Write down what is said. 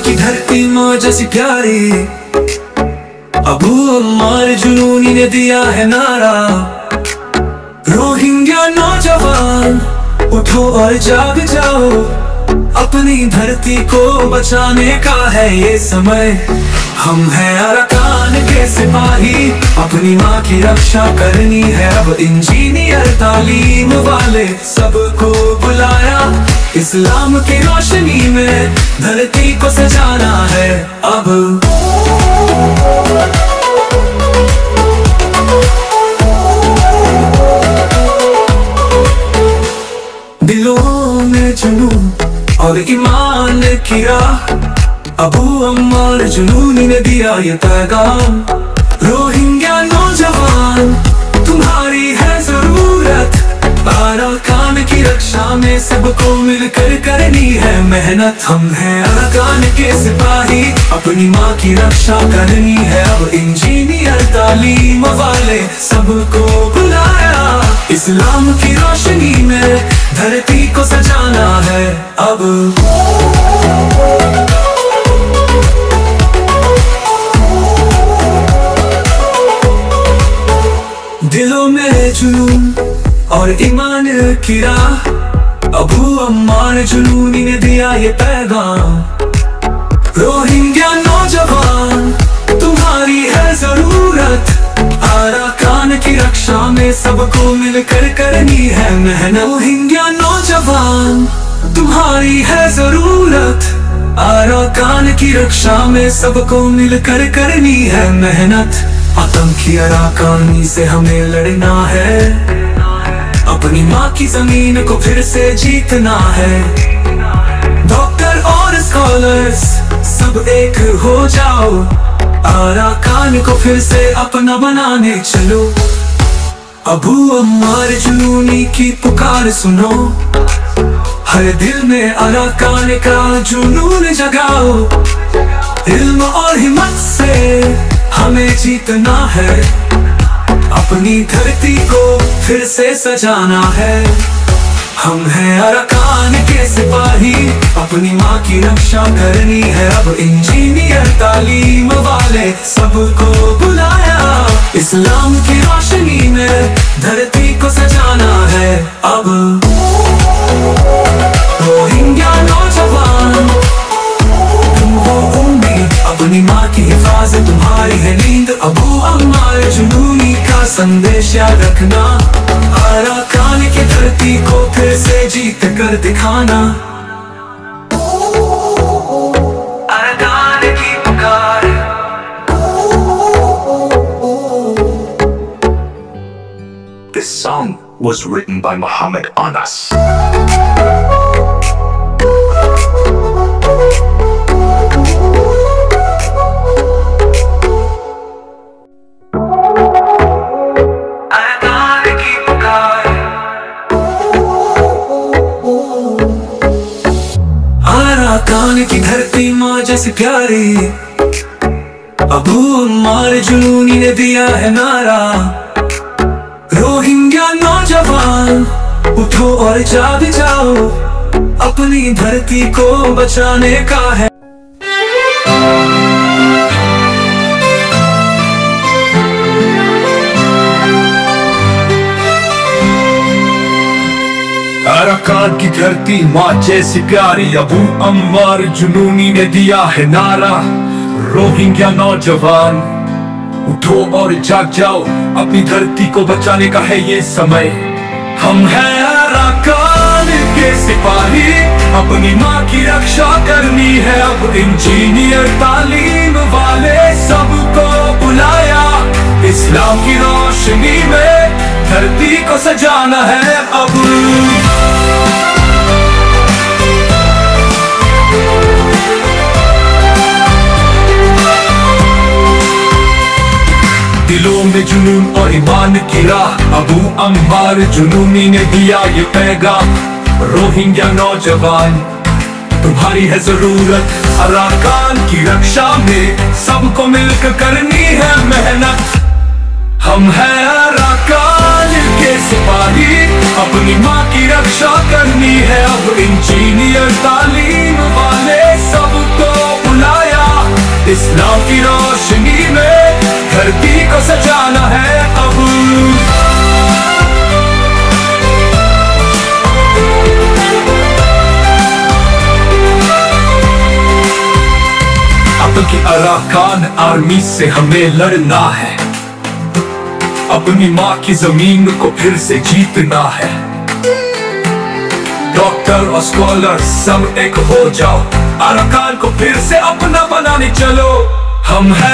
की धरती माँ जैसी प्यारी, अबू अम्मार जुनूनी ने दिया है नारा। रोहिंग्या नौजवान उठो और जाग जाओ, अपनी धरती को बचाने का है ये समय। हम हैं अरकान के सिपाही, अपनी माँ की रक्षा करनी है अब। इंजीनियर तालीम वाले सबको बुलाया, इस्लाम की रोशनी में धरती को सजाना है अब। दिलों में जुनून और ईमान की राह, अबू अम्मार जुनूनी ने दिया ये पैगाम। रोहिंग्या नौजवान तुम्हारी है जरूरत, अरकान की रक्षा में सबको मिलकर करनी है मेहनत। हम हैं अरकान के सिपाही, अपनी माँ की रक्षा करनी है अब। इंजीनियर तालीम वाले सबको बुलाया, इस्लाम की रोशनी में धरती को सजाना है अब। दिलों में जुनून और ईमान की राह, अबू अम्मार जुनूनी ने दिया ये पैगाम। रोहिंग्या नौजवान तुम्हारी है जरूरत, अरकान की रक्षा में सबको मिलकर करनी है मेहनत। रोहिंग्या नौजवान तुम्हारी है जरूरत, अरकान की रक्षा में सबको मिलकर करनी है मेहनत। आतंकी अरकानी से हमें लड़ना है, अपनी माँ की जमीन को फिर से जीतना है। डॉक्टर और स्कॉलर्स सब एक हो जाओ, अरकान को फिर से अपना बनाने चलो। अबू अम्मार जुनूनी की पुकार सुनो, हर दिल में अरकान का जुनून जगाओ। इल्म और हिम्मत से हमें जीतना है, अपनी धरती को फिर से सजाना है। हम हैं अरकान के सिपाही, अपनी माँ की रक्षा करनी है अब। इंजीनियर तालीम वाले सबको बुलाया, इस्लाम की रोशनी में धरती को सजाना है अब। रोहिंग्या नौजवान तुम हो उम्मीद, अपनी माँ की हिफाजत तुम्हारी है नींद। अबू अम्मार जुनूनी का संदेश याद रखना, अरकान की धरती को फिर से जीत कर दिखाना। अरकान की पुकार। This song was written by Muhammad Anas. अरकान की धरती माँ जैसी प्यारी, अबू अम्मार जुनूनी ने दिया है नारा। रोहिंग्या नौजवान उठो और जाग जाओ, अपनी धरती को बचाने का है। अरकान की धरती माँ जैसी प्यारी, अबू अम्मार जुनूनी ने दिया है नारा। रोहिंग्या नौजवान उठो और जाग जाओ, अपनी धरती को बचाने का है ये समय। हम हैं अरकान के सिपाही, अपनी माँ की रक्षा करनी है अब। इंजीनियर तालीम वाले सबको बुलाया, इस्लाम की रोशनी में धरती को सजाना है अब। दिलों में जुनून और ईमान की राह, अबू अम्मार जुनूनी ने दिया ये पैगाम। रोहिंग्या नौजवान तुम्हारी है जरूरत, अरकान की रक्षा में सबको मिलकर करनी है मेहनत। हम हैं अरकान के सिपाही, अपनी माँ की रक्षा करनी है अब। इंजीनियर तालीम वाले सबको अराकान आर्मी से हमें लड़ना है, अपनी माँ की जमीन को फिर से जीतना है। डॉक्टर और स्कॉलर सब एक हो जाओ, अराकान को फिर से अपना बनाने चलो। हम हैं